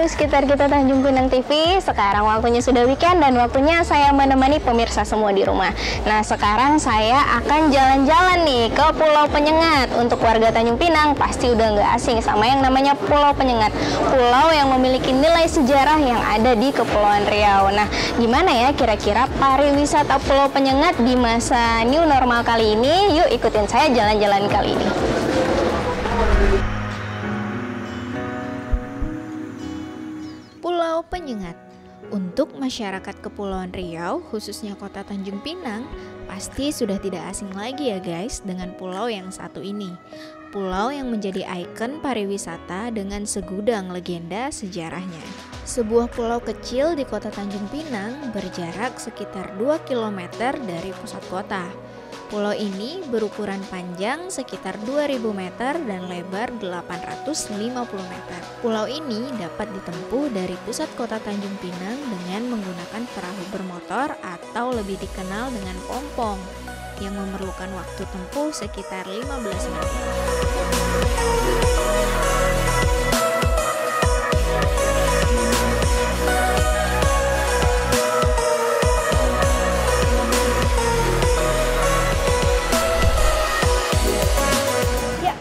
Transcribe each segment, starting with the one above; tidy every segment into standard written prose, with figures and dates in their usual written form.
sekitar kita Tanjung Pinang TV. Sekarang waktunya sudah weekend dan waktunya saya menemani pemirsa semua di rumah. Nah, sekarang saya akan jalan-jalan nih ke Pulau Penyengat. Untuk warga Tanjung Pinang pasti udah nggak asing sama yang namanya Pulau Penyengat. Pulau yang memiliki nilai sejarah yang ada di Kepulauan Riau. Nah, gimana ya kira-kira pariwisata Pulau Penyengat di masa new normal kali ini? Yuk ikutin saya jalan-jalan kali ini. Pulau Penyengat. Untuk masyarakat Kepulauan Riau, khususnya kota Tanjung Pinang, pasti sudah tidak asing lagi ya guys dengan pulau yang satu ini. Pulau yang menjadi ikon pariwisata dengan segudang legenda sejarahnya. Sebuah pulau kecil di kota Tanjung Pinang berjarak sekitar 2 km dari pusat kota. Pulau ini berukuran panjang sekitar 2000 meter dan lebar 850 meter. Pulau ini dapat ditempuh dari pusat kota Tanjung Pinang dengan menggunakan perahu bermotor atau lebih dikenal dengan pompong yang memerlukan waktu tempuh sekitar 15 menit.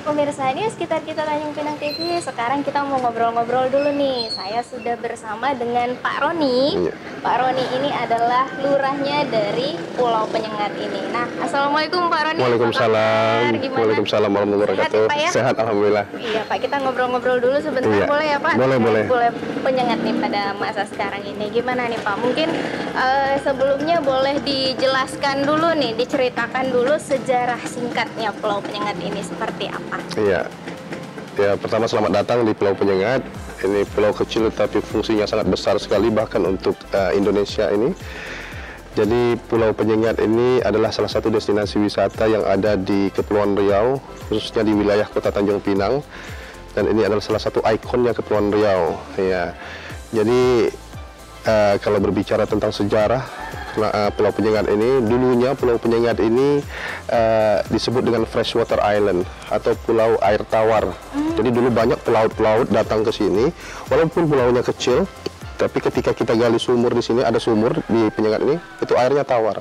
Pemirsa, ini sekitar kita Tanjung Pinang TV. Sekarang kita mau ngobrol-ngobrol dulu nih. Saya sudah bersama dengan Pak Roni. Pak Roni ini adalah lurahnya dari Pulau Penyengat ini. Nah, assalamualaikum Pak Roni. Waalaikumsalam. Waalaikumsalam warahmatullahi wabarakatuh. Sehat, ya, Pak, ya? Sehat, alhamdulillah. Iya Pak, kita ngobrol-ngobrol dulu sebentar, iya. Boleh ya Pak? Boleh. Boleh Penyengat nih pada masa sekarang ini. Gimana nih Pak? Mungkin sebelumnya boleh dijelaskan dulu nih, diceritakan dulu sejarah singkatnya Pulau Penyengat ini seperti apa? Iya. Ya, pertama selamat datang di Pulau Penyengat. Ini pulau kecil tapi fungsinya sangat besar sekali bahkan untuk Indonesia ini. Jadi Pulau Penyengat ini adalah salah satu destinasi wisata yang ada di Kepulauan Riau, khususnya di wilayah Kota Tanjung Pinang. Dan ini adalah salah satu ikonnya Kepulauan Riau. Ya. Jadi kalau berbicara tentang sejarah Pulau Penyengat ini, dulunya Pulau Penyengat ini disebut dengan Freshwater Island atau Pulau Air Tawar. Jadi dulu banyak pelaut-pelaut datang ke sini, walaupun pulaunya kecil, tapi ketika kita gali sumur di sini, ada sumur di Penyengat ini, itu airnya tawar.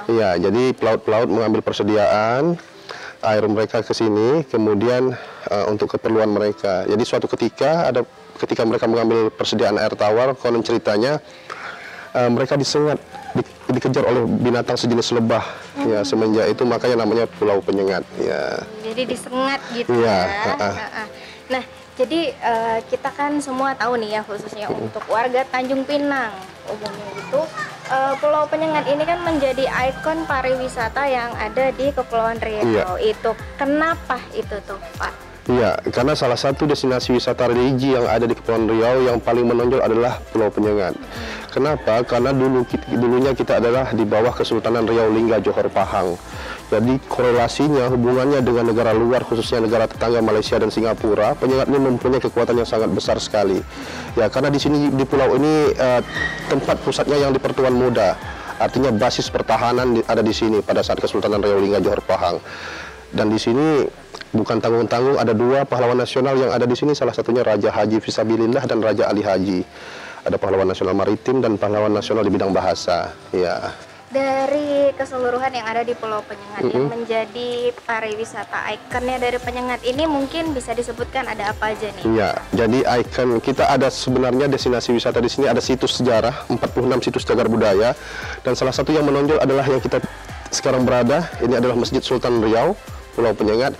Iya, jadi pelaut-pelaut mengambil persediaan air mereka ke sini, kemudian untuk keperluan mereka. Jadi suatu ketika mereka mengambil persediaan air tawar, konon ceritanya mereka disengat, dikejar oleh binatang sejenis lebah. Ya, semenjak itu makanya namanya Pulau Penyengat. Ya. Jadi disengat gitu ya. Nah, jadi kita kan semua tahu nih ya, khususnya untuk warga Tanjung Pinang umumnya itu Pulau Penyengat ini kan menjadi ikon pariwisata yang ada di Kepulauan Riau. Itu kenapa itu tuh Pak? Iya, karena salah satu destinasi wisata religi yang ada di Kepulauan Riau yang paling menonjol adalah Pulau Penyengat. Kenapa? Karena dulunya kita adalah di bawah Kesultanan Riau Lingga Johor Pahang. Jadi korelasinya, hubungannya dengan negara luar, khususnya negara tetangga Malaysia dan Singapura, Penyengat ini mempunyai kekuatan yang sangat besar sekali. Ya, karena di sini di pulau ini tempat pusatnya yang di Pertuan Muda. Artinya basis pertahanan ada di sini pada saat Kesultanan Riau Lingga Johor Pahang. Dan di sini bukan tanggung-tanggung, ada dua pahlawan nasional yang ada di sini, salah satunya Raja Haji Fisabilillah dan Raja Ali Haji. Ada pahlawan nasional maritim dan pahlawan nasional di bidang bahasa. Ya. Dari keseluruhan yang ada di Pulau Penyengat yang menjadi pariwisata ikonnya dari Penyengat ini, mungkin bisa disebutkan ada apa aja nih? Iya, jadi ikon kita ada sebenarnya destinasi wisata di sini, ada situs sejarah, 46 situs cagar budaya, dan salah satu yang menonjol adalah yang kita sekarang berada, ini adalah Masjid Sultan Riau, Pulau Penyengat.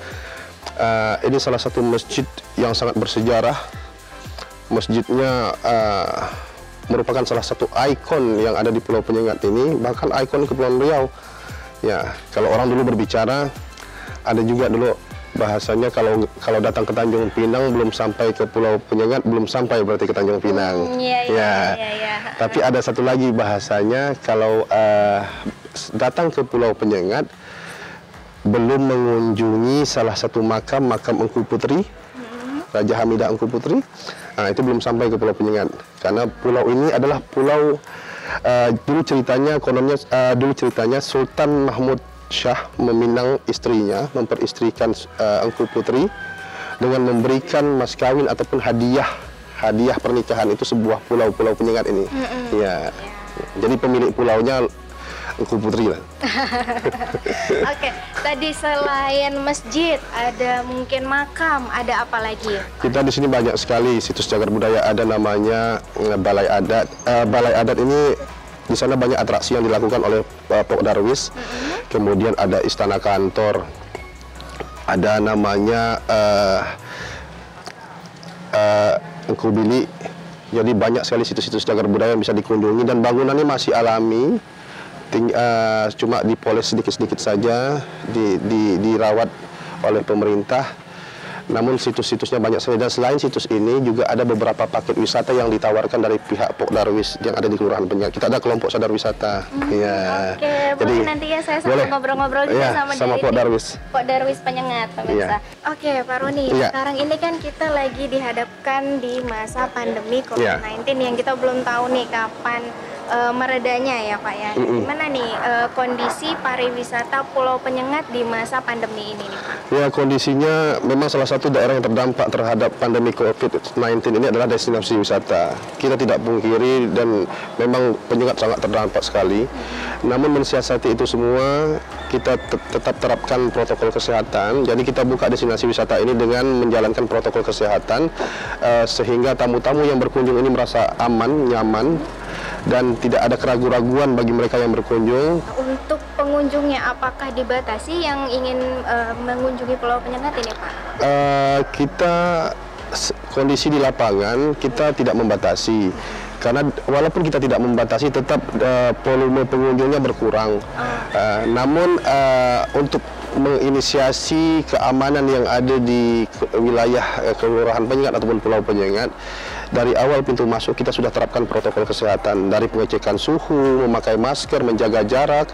Ini salah satu masjid yang sangat bersejarah. Masjidnya merupakan salah satu ikon yang ada di Pulau Penyengat ini, bahkan ikon Kepulauan Riau. Ya, kalau orang dulu berbicara, ada juga dulu bahasanya kalau datang ke Tanjung Pinang belum sampai ke Pulau Penyengat, belum sampai berarti ke Tanjung Pinang. Iya. Tapi ada satu lagi bahasanya, kalau datang ke Pulau Penyengat belum mengunjungi salah satu makam Engku Putri, Raja Hamidah Engku Putri, nah itu belum sampai ke Pulau Penyengat. Karena pulau ini adalah pulau dulu ceritanya Sultan Mahmud Shah meminang istrinya, memperistrikan Engku Putri dengan memberikan mas kawin ataupun hadiah hadiah pernikahan itu sebuah pulau penyengat ini. Ya. Jadi pemilik pulaunya Engku Putri lah. Oke, tadi selain masjid, ada mungkin makam, ada apa lagi? Kita di sini banyak sekali situs cagar budaya. Ada namanya Balai Adat. Balai Adat ini di sana banyak atraksi yang dilakukan oleh Pok Darwis. Kemudian ada Istana Kantor. Ada namanya Engku Bili. Jadi banyak sekali situs-situs cagar budaya yang bisa dikunjungi dan bangunannya masih alami. Cuma dipoles sedikit-sedikit saja, dirawat oleh pemerintah. Namun situs-situsnya banyak sekali, dan selain situs ini juga ada beberapa paket wisata yang ditawarkan dari pihak Pok Darwis yang ada di Kelurahan Penyengat. Kita ada kelompok sadar wisata. Oke, boleh nanti ya saya sama ngobrol-ngobrol juga sama Pok Darwis. Pok Darwis Penyengat, pemirsa. Oke, Pak Roni, sekarang ini kan kita lagi dihadapkan di masa pandemi COVID-19 yang kita belum tahu nih kapan meredanya ya Pak ya. Gimana nih kondisi pariwisata Pulau Penyengat di masa pandemi ini nih Pak? Ya, kondisinya memang salah satu daerah yang terdampak terhadap pandemi COVID-19 ini adalah destinasi wisata. Kita tidak pungkiri dan memang Penyengat sangat terdampak sekali. Namun mensiasati itu semua, kita tetap terapkan protokol kesehatan. Jadi kita buka destinasi wisata ini dengan menjalankan protokol kesehatan sehingga tamu-tamu yang berkunjung ini merasa aman, nyaman, dan tidak ada keraguan-raguan bagi mereka yang berkunjung. Untuk pengunjungnya, apakah dibatasi yang ingin mengunjungi Pulau Penyengat ini Pak? Kita kondisi di lapangan kita tidak membatasi. Karena walaupun kita tidak membatasi, tetap volume pengunjungnya berkurang. Namun untuk menginisiasi keamanan yang ada di wilayah Kelurahan Penyengat ataupun Pulau Penyengat, dari awal pintu masuk kita sudah terapkan protokol kesehatan, dari pengecekan suhu, memakai masker, menjaga jarak,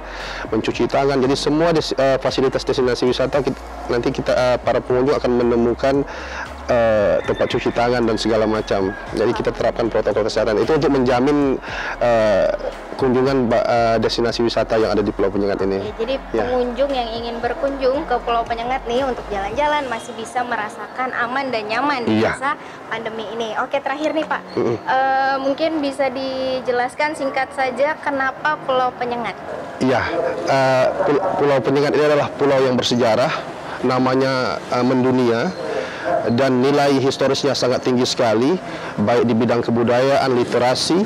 mencuci tangan. Jadi semua fasilitas destinasi wisata nanti kita para pengunjung akan menemukan tempat cuci tangan dan segala macam. Jadi kita terapkan protokol kesehatan itu untuk menjamin kunjungan destinasi wisata yang ada di Pulau Penyengat ini. Jadi pengunjung yang ingin berkunjung ke Pulau Penyengat nih untuk jalan-jalan masih bisa merasakan aman dan nyaman di masa pandemi ini. Oke, terakhir nih Pak, mungkin bisa dijelaskan singkat saja kenapa Pulau Penyengat? Iya, Pulau Penyengat ini adalah pulau yang bersejarah, namanya mendunia, dan nilai historisnya sangat tinggi sekali, baik di bidang kebudayaan, literasi,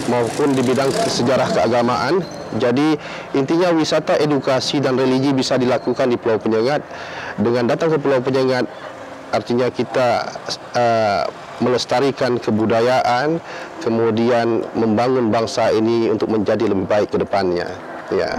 maupun di bidang sejarah keagamaan. Jadi intinya wisata, edukasi, dan religi bisa dilakukan di Pulau Penyengat. Dengan datang ke Pulau Penyengat, artinya kita melestarikan kebudayaan, kemudian membangun bangsa ini untuk menjadi lebih baik ke depannya. Ya.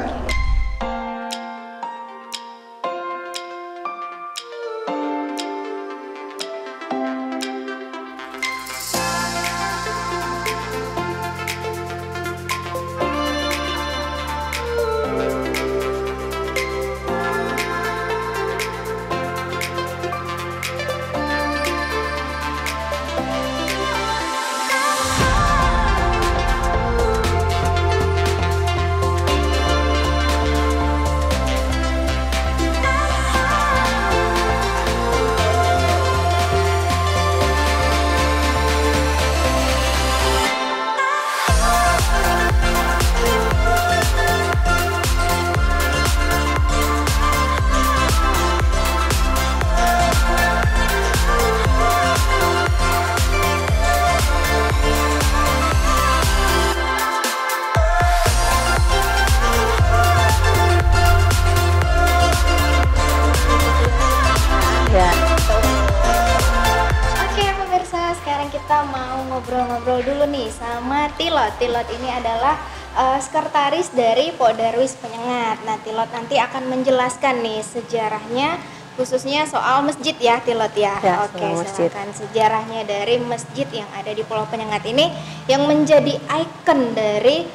Kita mau ngobrol-ngobrol dulu nih sama Tilot. Tilot ini adalah sekretaris dari Pok Darwis Penyengat. Nah, Tilot nanti akan menjelaskan nih sejarahnya, khususnya soal masjid ya, Tilot ya. Oke, silakan sejarahnya dari masjid yang ada di Pulau Penyengat ini yang menjadi ikon dari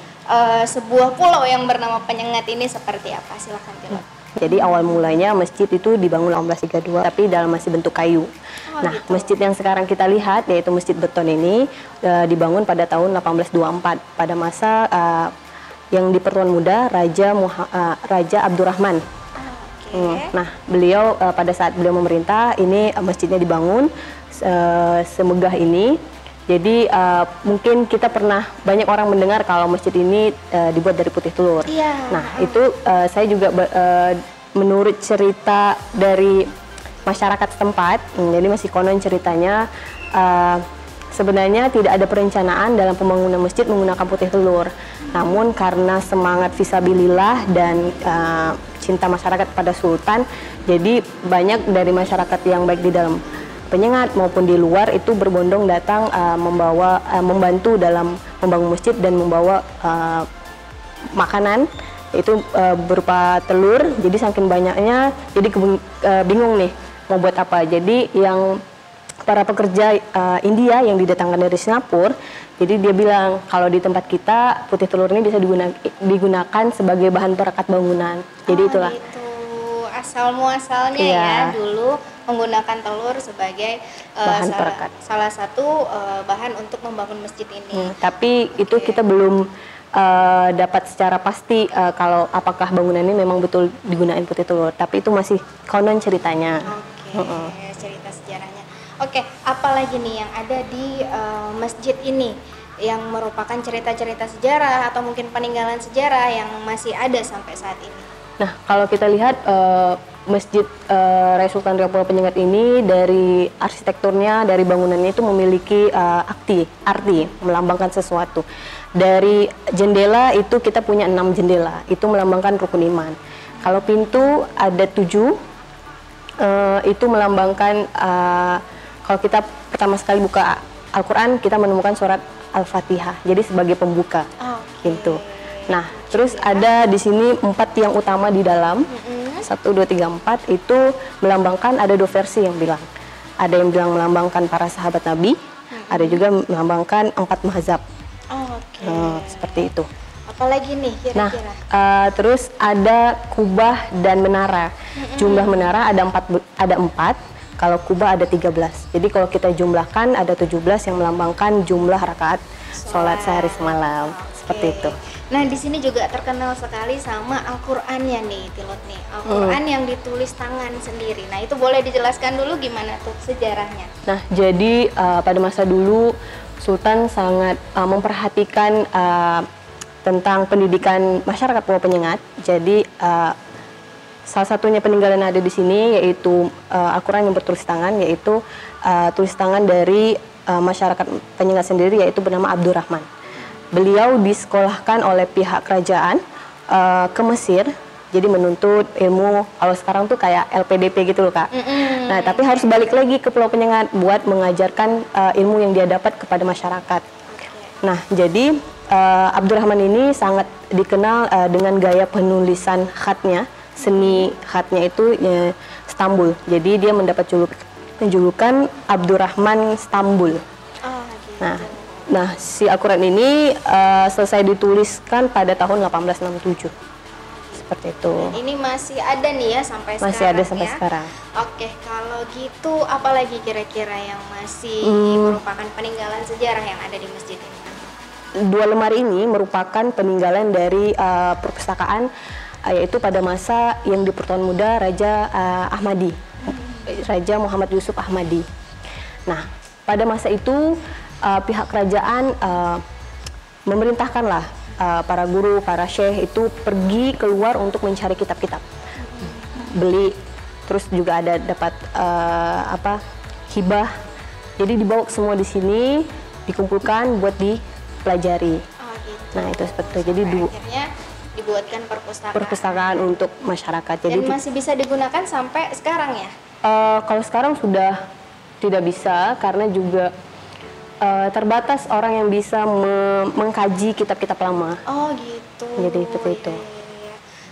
sebuah pulau yang bernama Penyengat ini seperti apa? Silakan Tilot. Jadi awal mulanya masjid itu dibangun 1832 tapi dalam masih bentuk kayu. Nah, gitu. Masjid yang sekarang kita lihat yaitu Masjid Beton ini dibangun pada tahun 1824 pada masa yang di Pertuan Muda Raja Abdurrahman. Nah, beliau pada saat beliau memerintah ini masjidnya dibangun semegah ini Jadi mungkin kita pernah banyak orang mendengar kalau masjid ini dibuat dari putih telur. Iya. Nah itu saya juga menurut cerita dari masyarakat setempat, jadi masih konon ceritanya, sebenarnya tidak ada perencanaan dalam pembangunan masjid menggunakan putih telur. Namun karena semangat fisabilillah dan cinta masyarakat pada Sultan, jadi banyak dari masyarakat yang baik di dalam Penyengat maupun di luar itu berbondong datang membantu dalam membangun masjid dan membawa makanan, itu berupa telur. Jadi saking banyaknya, jadi bingung nih mau buat apa. Jadi yang para pekerja India yang didatangkan dari Singapura, jadi dia bilang kalau di tempat kita putih telur ini bisa digunakan sebagai bahan perekat bangunan. Jadi itulah. Gitu. Asal muasalnya ya dulu menggunakan telur sebagai bahan perekat. Salah satu bahan untuk membangun masjid ini. Tapi itu kita belum dapat secara pasti kalau apakah bangunan ini memang betul digunakan putih telur. Tapi itu masih konon ceritanya. Oke, cerita sejarahnya. Oke, apalagi nih yang ada di masjid ini yang merupakan cerita-cerita sejarah atau mungkin peninggalan sejarah yang masih ada sampai saat ini? Nah, kalau kita lihat Masjid Raya Sultan Riau Pulau Penyengat ini dari arsitekturnya, dari bangunannya itu memiliki arti melambangkan sesuatu. Dari jendela itu kita punya 6 jendela, itu melambangkan rukun iman. Kalau pintu ada 7, itu melambangkan kalau kita pertama sekali buka Al-Quran, kita menemukan surat Al-Fatihah, jadi sebagai pembuka pintu. Nah, terus ada di sini 4 tiang utama di dalam, 1, 2, 3, 4 itu melambangkan, ada 2 versi yang bilang. Ada yang bilang melambangkan para sahabat Nabi, ada juga melambangkan 4 mazhab. Seperti itu. Apalagi nih kira-kira? Nah, terus ada kubah dan menara. Jumlah menara ada 4, kalau kubah ada 13. Jadi kalau kita jumlahkan ada 17 yang melambangkan jumlah rakaat sholat sehari semalam. Seperti itu. Nah, di sini juga terkenal sekali sama Al-Qur'annya nih, Tilot nih. Al-Qur'an yang ditulis tangan sendiri. Nah, itu boleh dijelaskan dulu gimana tuh sejarahnya? Nah, jadi pada masa dulu Sultan sangat memperhatikan tentang pendidikan masyarakat Pulau Penyengat. Jadi salah satunya peninggalan yang ada di sini yaitu Al-Quran yang bertulis tangan, yaitu tulis tangan dari masyarakat Penyengat sendiri, yaitu bernama Abdurrahman. Beliau disekolahkan oleh pihak kerajaan ke Mesir, jadi menuntut ilmu, kalau sekarang tuh kayak LPDP gitu loh Kak. Nah, tapi harus balik lagi ke Pulau Penyengat buat mengajarkan ilmu yang dia dapat kepada masyarakat. Nah, jadi Abdurrahman ini sangat dikenal dengan gaya penulisan khatnya, seni khatnya itu Stambul. Jadi dia mendapat julukan Abdurrahman Stambul. Nah, si Al-Quran ini selesai dituliskan pada tahun 1867. Seperti itu. Dan ini masih ada nih ya sampai sekarang. Masih ada sampai sekarang. Oke, kalau gitu apalagi kira-kira yang masih merupakan peninggalan sejarah yang ada di masjid ini? 2 lemari ini merupakan peninggalan dari perpustakaan, yaitu pada masa yang di Pertuan Muda Raja Ahmadi, Raja Muhammad Yusuf Ahmadi. Nah, pada masa itu pihak kerajaan memerintahkanlah para guru, para syekh itu pergi keluar untuk mencari kitab-kitab, beli, terus juga ada dapat hibah. Jadi dibawa semua di sini, dikumpulkan buat dipelajari. Gitu. Nah, itu seperti itu. Jadi akhirnya dibuatkan perpustakaan untuk masyarakat. Dan jadi masih bisa digunakan sampai sekarang ya? Kalau sekarang sudah tidak bisa karena juga terbatas orang yang bisa mengkaji kitab-kitab lama. Oh gitu. Jadi seperti itu.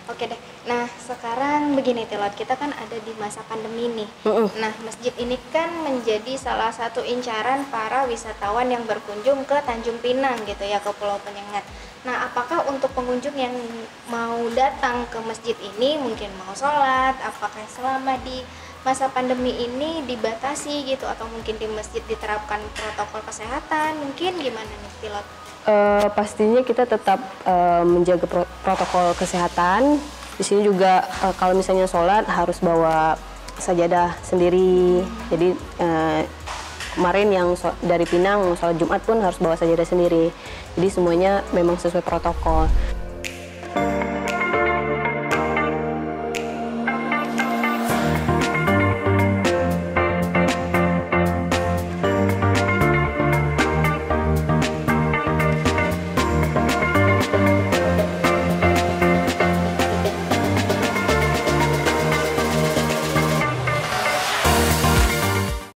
Oke deh. Nah, sekarang begini Tilot, kita kan ada di masa pandemi nih. Nah, masjid ini kan menjadi salah satu incaran para wisatawan yang berkunjung ke Tanjung Pinang gitu ya, ke Pulau Penyengat. Nah, apakah untuk pengunjung yang mau datang ke masjid ini mungkin mau sholat, apakah selama di masa pandemi ini dibatasi gitu, atau mungkin di masjid diterapkan protokol kesehatan, mungkin gimana nih Tilot? Pastinya kita tetap menjaga protokol kesehatan. Di sini juga kalau misalnya sholat harus bawa sajadah sendiri. Jadi kemarin yang dari Pinang sholat Jumat pun harus bawa sajadah sendiri. Jadi semuanya memang sesuai protokol.